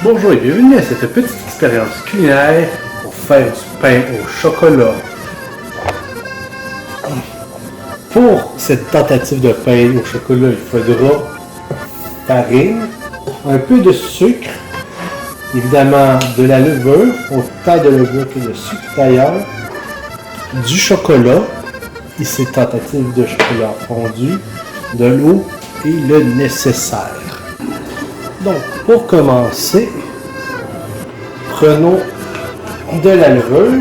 Bonjour et bienvenue à cette petite expérience culinaire pour faire du pain au chocolat. Pour cette tentative de pain au chocolat, il faudra farine, un peu de sucre, évidemment de la levure, autant de levure que de sucre d'ailleurs, du chocolat, ici tentative de chocolat fondu, de l'eau et le nécessaire. Donc, pour commencer, prenons de la levure,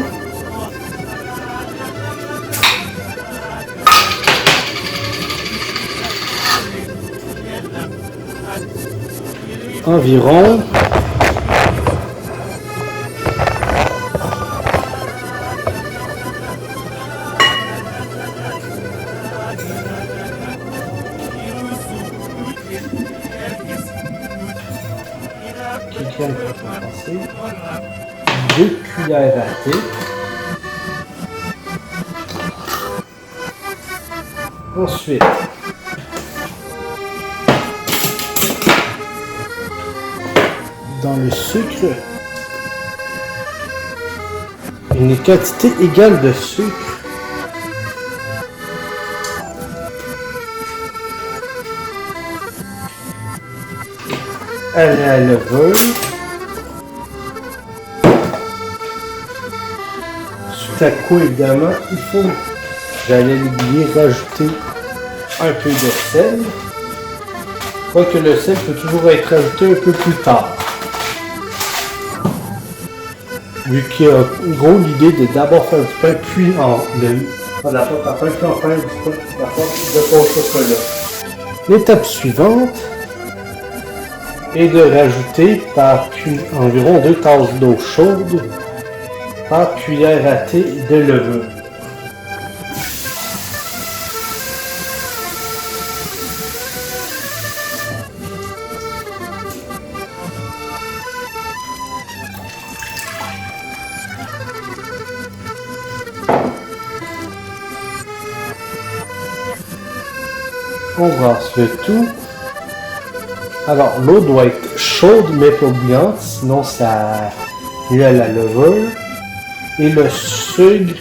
environ deux cuillères à thé. Ensuite, dans le sucre, une quantité égale de sucre. À la levure. Suite à quoi, évidemment, il faut, j'allais l'oublier, rajouter un peu de sel. Quoique le sel peut toujours être rajouté un peu plus tard. Vu qu'il y a une gros l'idée de d'abord faire du pain, puis la pâte à pain, puis en faire du pain, la pâte de pain au chocolat. L'étape suivante est de rajouter par environ 2 tasses d'eau chaude par cuillère à thé de levure. On brasse le tout. Alors, l'eau doit être chaude mais pas bouillante, sinon ça nuit à la levure. Et le sucre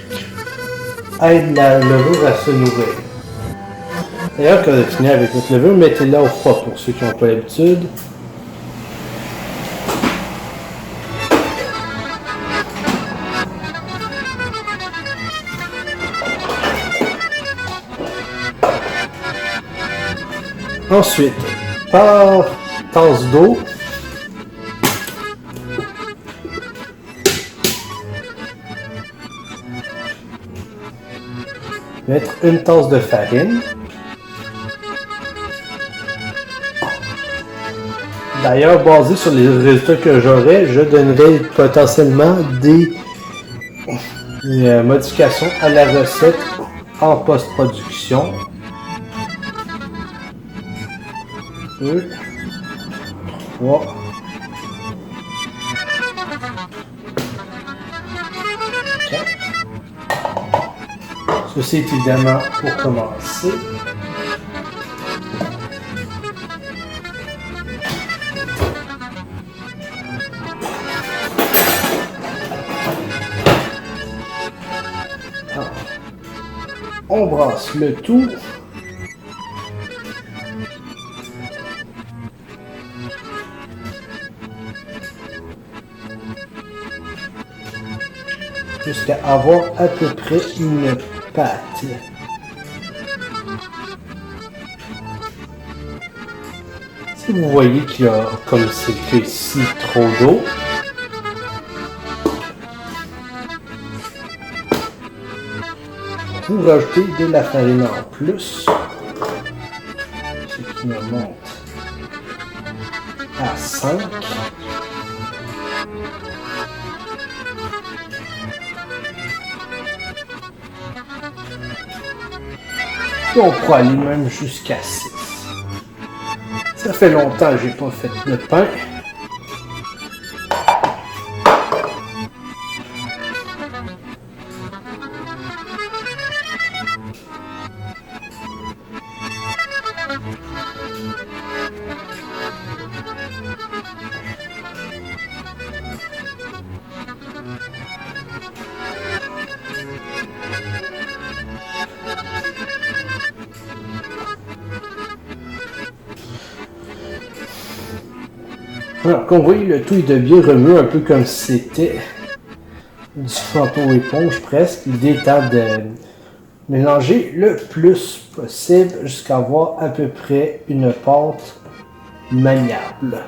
aide la levure à se nourrir. D'ailleurs, quand vous avez fini avec votre levure, mettez-la au froid pour ceux qui n'ont pas l'habitude. Ensuite, par tasse d'eau, mettre une tasse de farine. D'ailleurs, basé sur les résultats que j'aurai, je donnerai potentiellement des modifications à la recette en post-production. 2, 3, 4. Ceci est évidemment pour commencer. Alors, on brasse le tout. Jusqu'à avoir à peu près une pâte. Si vous voyez qu'il y a, comme c'est fait ici, trop d'eau, vous rajoutez de la farine en plus, ce qui me monte à 5. Et on pourra aller même jusqu'à 6. Ça fait longtemps que j'ai pas fait de pain. Alors, comme vous voyez, le tout est bien remué, un peu comme si c'était du fantôme éponge presque. L'idée étant de mélanger le plus possible jusqu'à avoir à peu près une pâte maniable.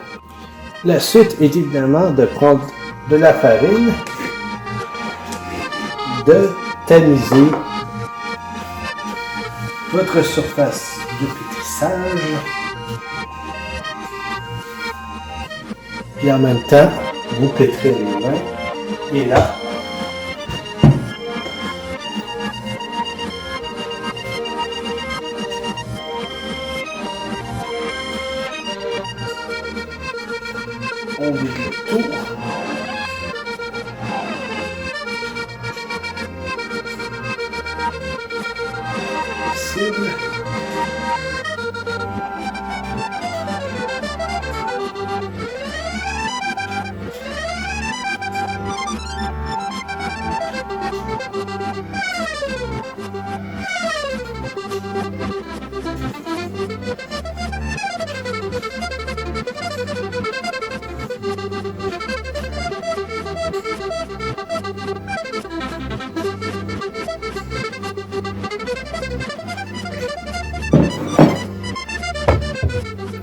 La suite est évidemment de prendre de la farine, de tamiser votre surface de pétrissage, et en même temps, vous pétrez les mains, et là, on vide le tout. Possible.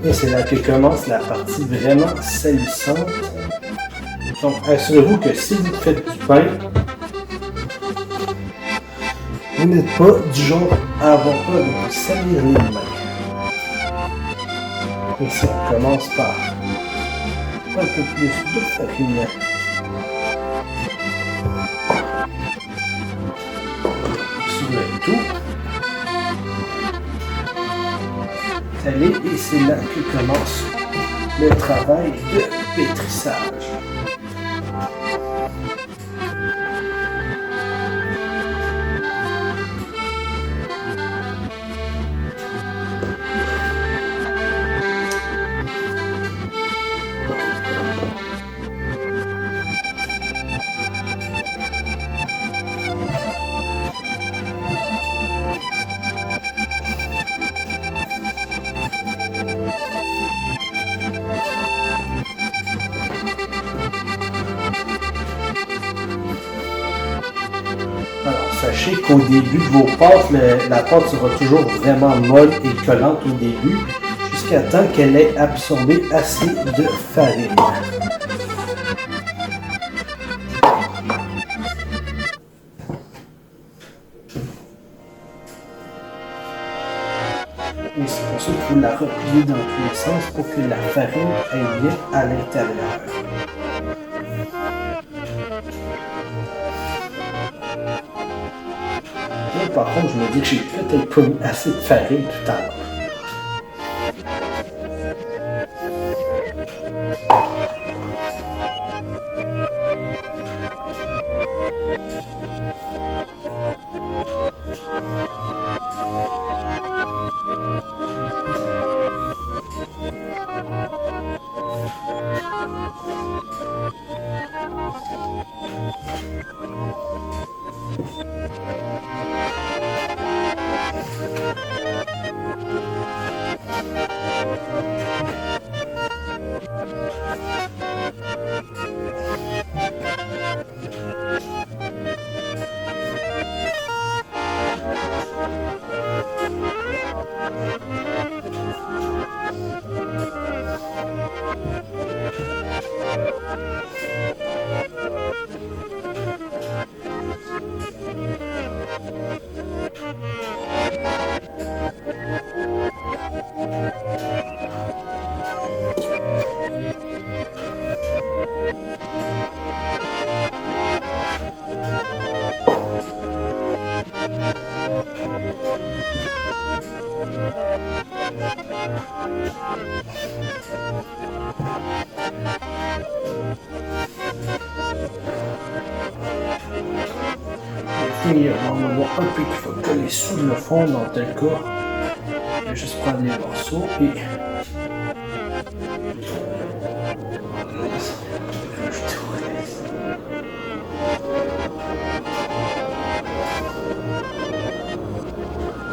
Et c'est là que commence la partie vraiment salissante. Donc, assurez-vous que si vous faites du pain, vous n'êtes pas du genre à avoir peur de vous salir les mains. Ici, on commence par un peu plus de farine. Sur le tout. Allez, et c'est là que commence le travail de pétrissage. Alors, sachez qu'au début de vos pâtes, la pâte sera toujours vraiment molle et collante au début, jusqu'à temps qu'elle ait absorbé assez de farine. Et c'est pour ça qu'il faut la replier dans tous les sens pour que la farine aille bien à l'intérieur. Là, par contre, je me dis que j'ai peut-être pas mis assez de farine tout à l'heure. Et on va voir un peu qu'il faut coller sous le fond dans tel cas. Je vais juste prendre les morceaux et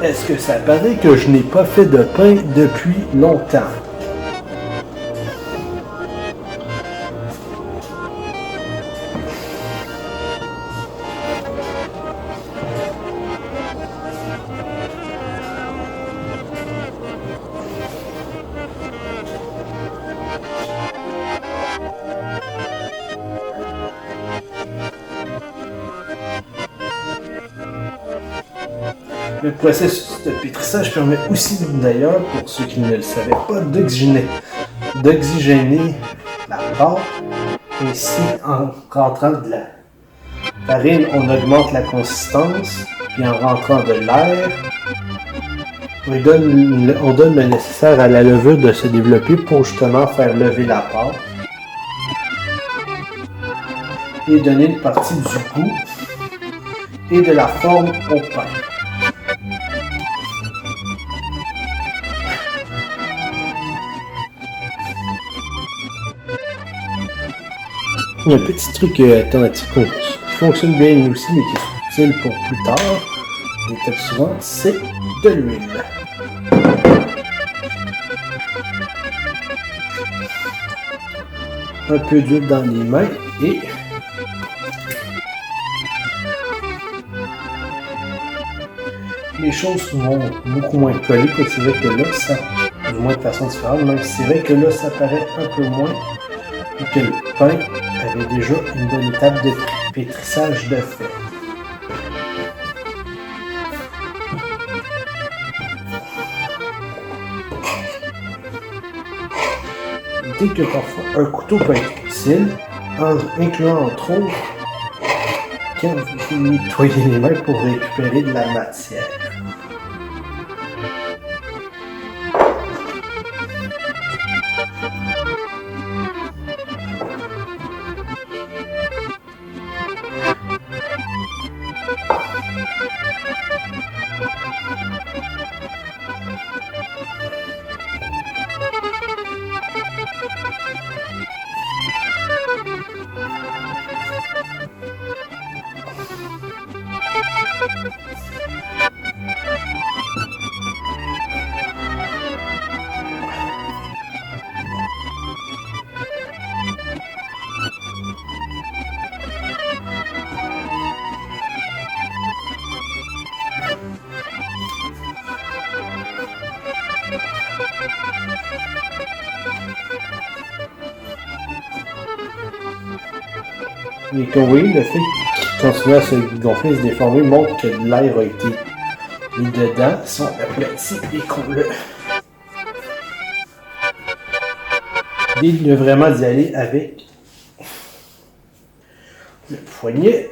est-ce que ça paraît que je n'ai pas fait de pain depuis longtemps? Le processus de pétrissage permet aussi, d'ailleurs, pour ceux qui ne le savaient pas, d'oxygéner la pâte. Ainsi, en rentrant de la farine, on augmente la consistance, puis en rentrant de l'air, on donne le nécessaire à la levure de se développer pour justement faire lever la pâte et donner une partie du goût et de la forme au pain. Un petit truc alternatif qui fonctionne bien aussi, mais qui est utile pour plus tard, l'étape suivante, c'est de l'huile. Un peu d'huile dans les mains et les choses vont beaucoup moins coller, que c'est vrai que là, ça, du moins de façon différente, même si c'est vrai que là, ça paraît un peu moins, et que le pain avait déjà une bonne étape de pétrissage de fait. Dès que parfois un couteau peut être utile, incluant entre autres quand vous nettoyez les mains pour récupérer de la matière. Et comme vous voyez, le fait qu'il continue à se gonfler et se déformer montre que de l'air a été mis dedans, sont aplatis et qu'on le l'idée vraiment d'y aller avec le poignet.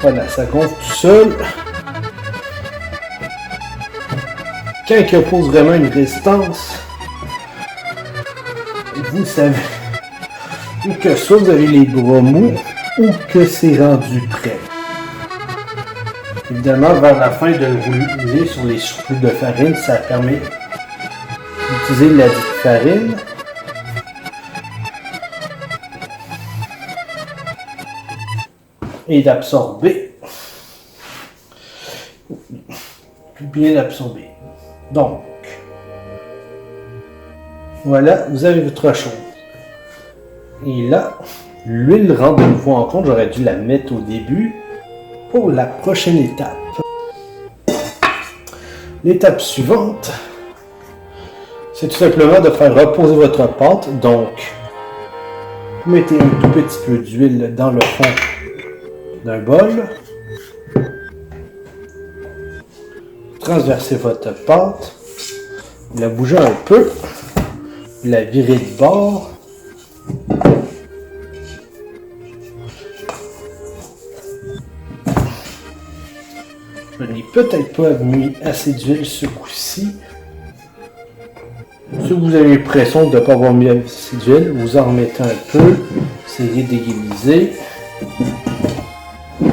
Voilà, ça gonfle tout seul. Quand il oppose vraiment une résistance, vous savez que soit vous avez les bras mous ou que c'est rendu prêt. Évidemment, vers la fin de le rouler sur les surplus de farine, ça permet d'utiliser la dite farine. Et d'absorber, puis bien l'absorber. Donc, voilà, vous avez votre chose. Et là, l'huile rentre de nouveau en compte, j'aurais dû la mettre au début pour la prochaine étape. L'étape suivante, c'est tout simplement de faire reposer votre pâte. Donc, vous mettez un tout petit peu d'huile dans le fond d'un bol. Transversez votre pâte. Vous la bougez un peu. Vous la virez de bord. Je n'ai peut-être pas mis assez d'huile ce coup-ci. Si vous avez l'impression de ne pas avoir mis assez d'huile, vous en remettez un peu. Essayez d'égaliser. Je vais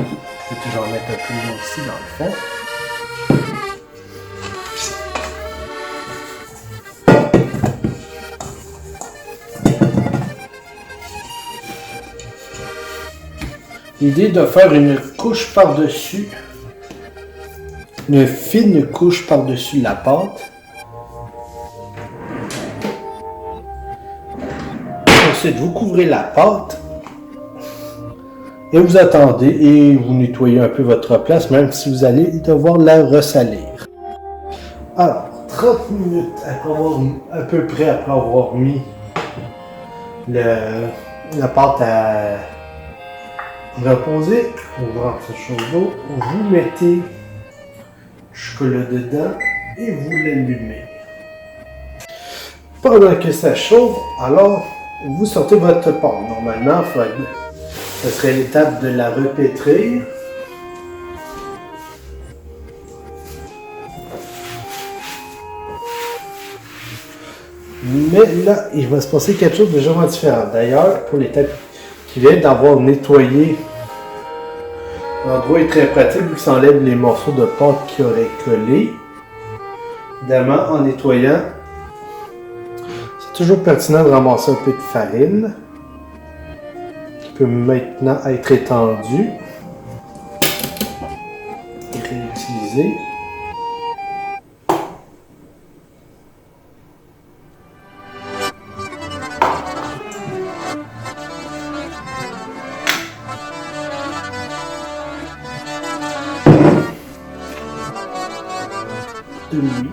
toujours mettre un peu ici dans le fond. L'idée de faire une couche par-dessus, une fine couche par-dessus la pâte. Ensuite, vous couvrez la pâte et vous attendez et vous nettoyez un peu votre place, même si vous allez devoir la ressalir. Alors, 30 minutes à peu près après avoir mis la pâte à reposer, on rentre ce chaud d'eau, vous mettez le chocolat dedans et vous l'allumez. Pendant que ça chauffe, alors vous sortez votre pâte. Normalement, ce serait l'étape de la repétrir. Mais là, il va se passer quelque chose de légèrement différent. D'ailleurs, pour l'étape qui vient d'avoir nettoyé, l'endroit est très pratique vu que ça enlève les morceaux de pâte qui auraient collé. Évidemment, en nettoyant, c'est toujours pertinent de ramasser un peu de farine qui peut maintenant être étendue et réutilisée. De l'huile.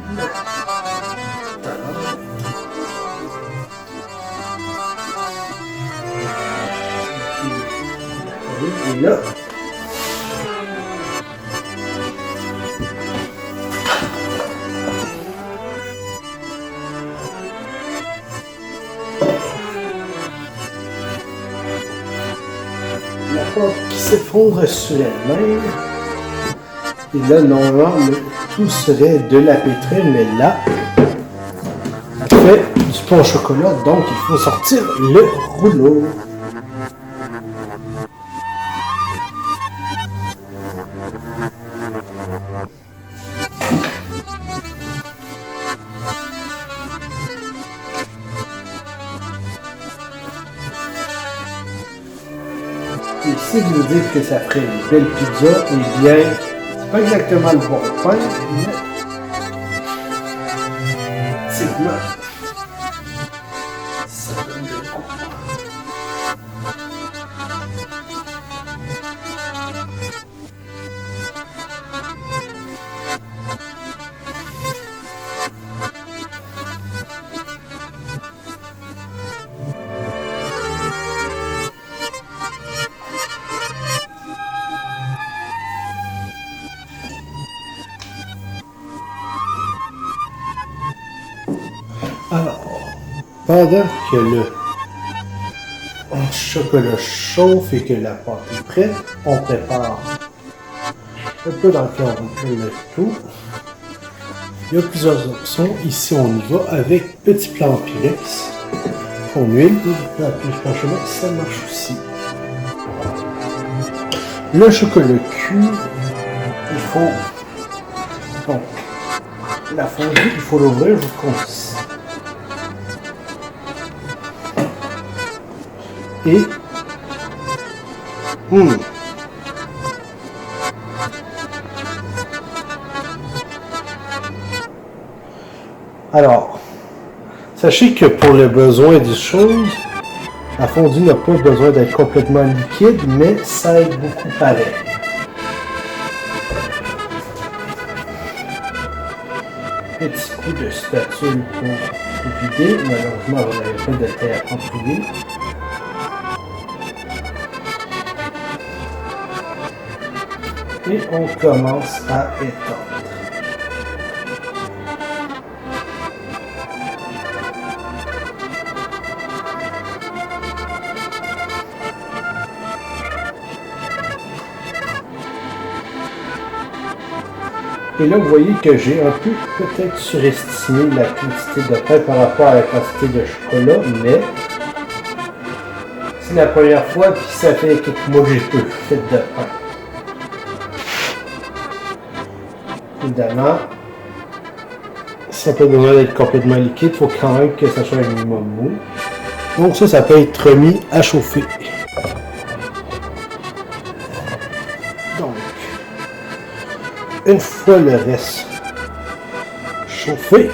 Et là, la pâte qui s'effondre sur elle-même. Et là, normalement, tout serait de la pétrine, mais là, on fait du pain au chocolat, donc il faut sortir le rouleau. Et si vous dites que ça ferait une belle pizza, eh bien, c'est pas exactement le bon pain, mais effectivement, ça donne le goût. Alors, pendant que le chocolat chauffe et que la pâte est prête, on prépare un peu dans le tout. Il y a plusieurs options. Ici, on y va avec petit plan Pyrex. En huile, franchement, ça marche aussi. Le chocolat cuit, il faut donc la fondue, il faut l'ouvrir jusqu'au et alors, sachez que pour le besoin des choses, la fondue n'a pas besoin d'être complètement liquide, mais ça aide beaucoup pareil. petit coup de spatule pour vider. Malheureusement, vous n'avez pas de thé approprié. Et on commence à étendre. Et là, vous voyez que j'ai un peu peut-être surestimé la quantité de pain par rapport à la quantité de chocolat, mais c'est la première fois, puis ça fait quelques mois que j'ai peu fait de pain. Évidemment, ça peut besoin d'être complètement liquide, il faut quand même que ça soit un minimum mou. Donc ça peut être mis à chauffer. Donc, une fois le reste chauffé,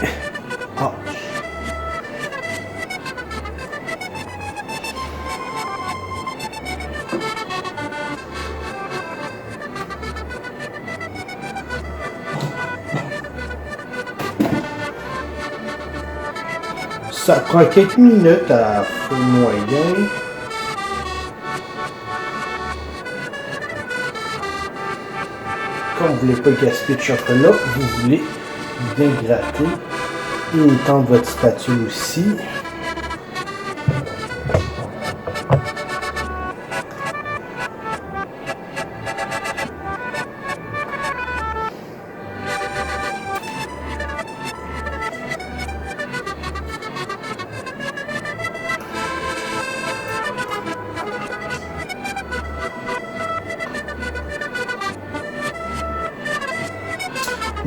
ça prend quelques minutes à feu moyen. Comme vous ne voulez pas gaspiller de chocolat, vous voulez bien gratter et étendre votre spatule aussi.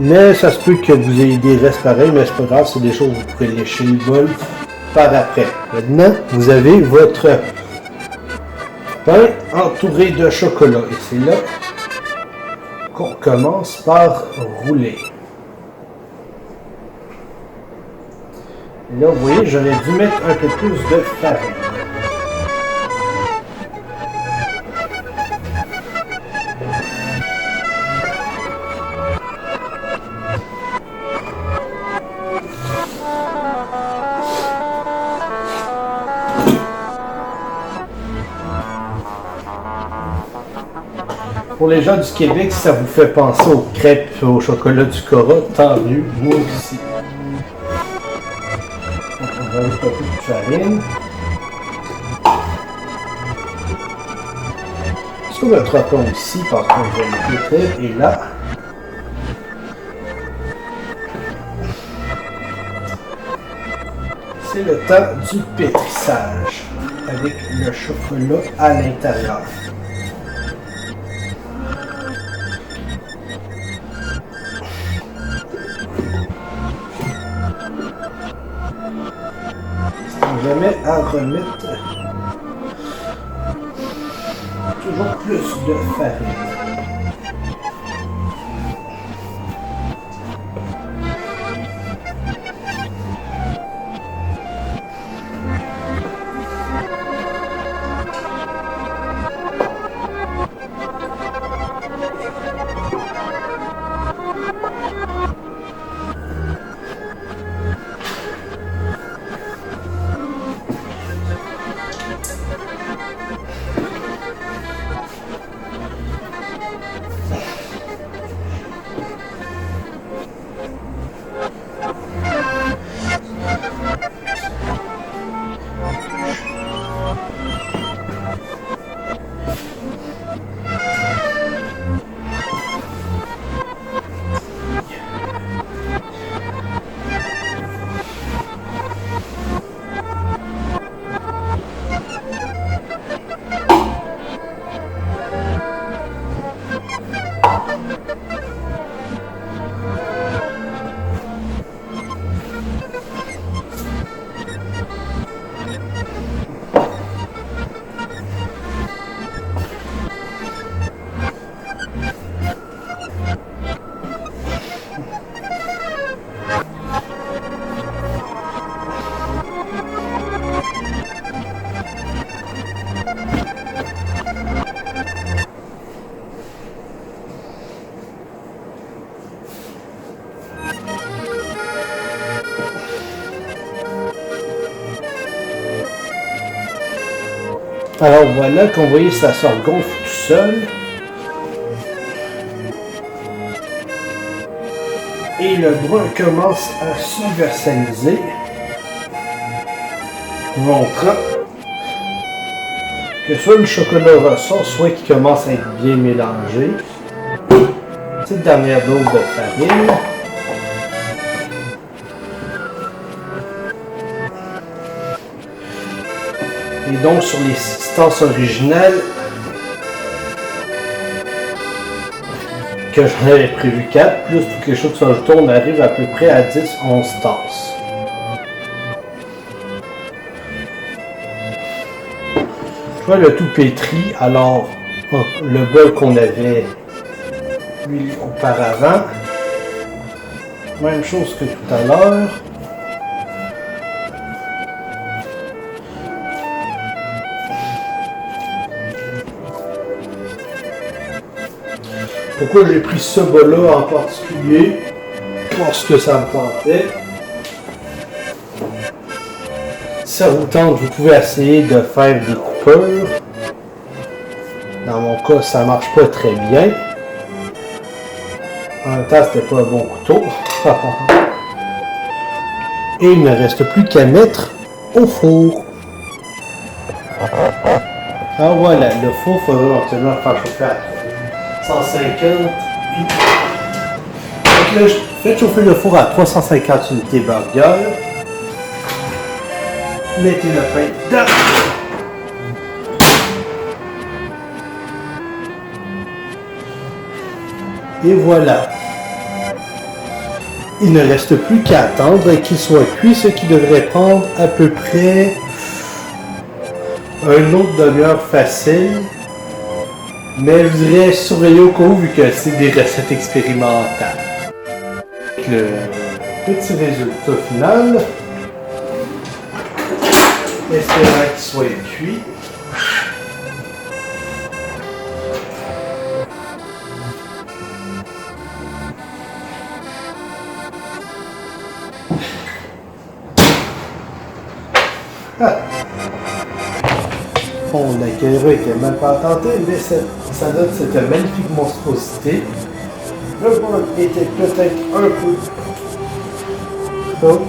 Mais ça se peut que vous ayez des restes pareils, mais c'est pas grave, c'est des choses que vous pourrez lécher le bol par après. Maintenant, vous avez votre pain entouré de chocolat. Et c'est là qu'on commence par rouler. Et là, vous voyez, j'aurais dû mettre un peu plus de farine. Pour les gens du Québec, si ça vous fait penser aux crêpes au chocolat du Cora, tant mieux, moi aussi. Donc, on va ajouter un peu de farine. Sur notre pain ici, parce qu'on va le pétrir, et là, c'est le temps du pétrissage avec le chocolat à l'intérieur. Jamais à remettre toujours plus de farine. Alors voilà, comme vous voyez, ça sort gonfle tout seul. Et le brun commence à s'universaliser, montrant que soit le chocolat ressort, soit qu'il commence à être bien mélangé. Petite dernière dose de farine. Et donc sur les substances originales, que j'en avais prévu 4, plus toutes les choses qui sont ajoutées, on arrive à peu près à 10-11 tasses. Je vois le tout pétri, alors le bol qu'on avait huilé auparavant, même chose que tout à l'heure. Pourquoi j'ai pris ce bol-là en particulier? Parce que ça me tentait. Si ça vous tente, vous pouvez essayer de faire des coupures. Dans mon cas, ça marche pas très bien. En même temps, c'était pas un bon couteau. Et il ne reste plus qu'à mettre au four. Alors voilà, le four, il faudra absolument faire chauffer à 150. Donc là, faites chauffer le four à 350 unités burger. Mettez le pain dedans. Et voilà. Il ne reste plus qu'à attendre qu'il soit cuit, ce qui devrait prendre à peu près une autre demi-heure facile. Mais je dirais surveiller au cas où, vu que c'est des recettes expérimentales. Le petit résultat final. Espérant qu'il soit cuit. Bon, la caméra était mal pas tentée, mais ça donne cette magnifique monstruosité. Le bol était peut-être un peu chaud.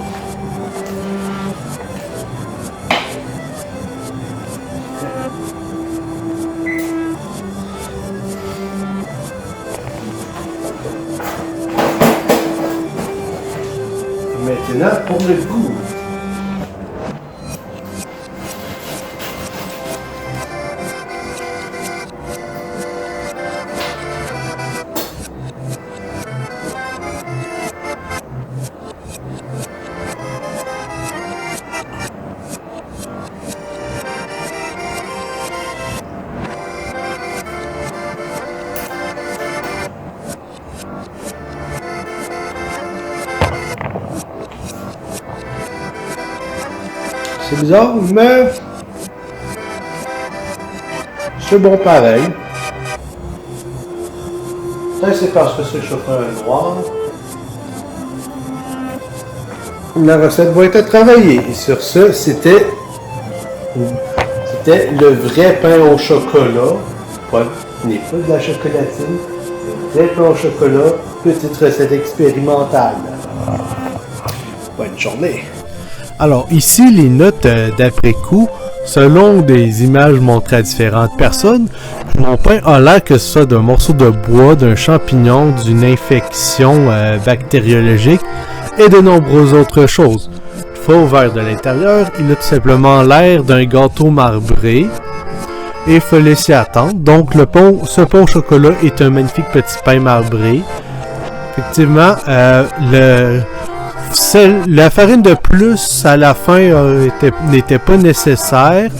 Maintenant, pour le goût. C'est bizarre, mais c'est bon pareil. Ça, c'est parce que c'est le chocolat noir. La recette va être travaillée. Et sur ce, c'était le vrai pain au chocolat. Ce n'est pas de la chocolatine. Le vrai pain au chocolat. Petite recette expérimentale. Bonne journée. Alors ici, les notes d'après-coup, selon des images montrées à différentes personnes, mon pain a l'air que ce soit d'un morceau de bois, d'un champignon, d'une infection bactériologique et de nombreuses autres choses. Faux vert de l'intérieur, il a tout simplement l'air d'un gâteau marbré et il faut laisser attendre. Donc ce pain au chocolat est un magnifique petit pain marbré. Effectivement, la farine de plus à la fin n'était pas nécessaire.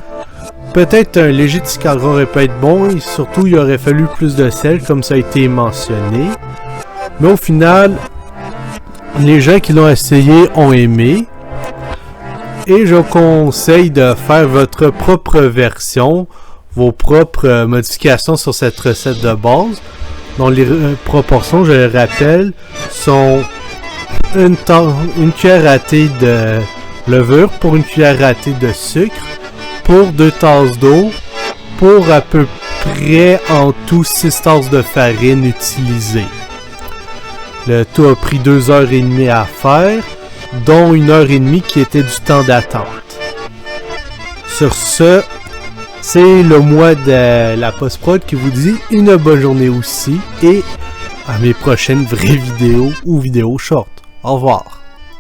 Peut-être un léger tiscagras aurait pu être bon et surtout il aurait fallu plus de sel comme ça a été mentionné. Mais au final, les gens qui l'ont essayé ont aimé. Et je conseille de faire votre propre version, vos propres modifications sur cette recette de base, dont les proportions, je le rappelle, sont une cuillère à thé de levure pour une cuillère à thé de sucre pour 2 tasses d'eau pour à peu près en tout 6 tasses de farine utilisées. Le tout a pris 2h30 à faire, dont 1h30 qui était du temps d'attente. Sur ce, c'est le mois de la post-prod qui vous dit une bonne journée aussi et à mes prochaines vraies vidéos ou vidéos short. Au revoir.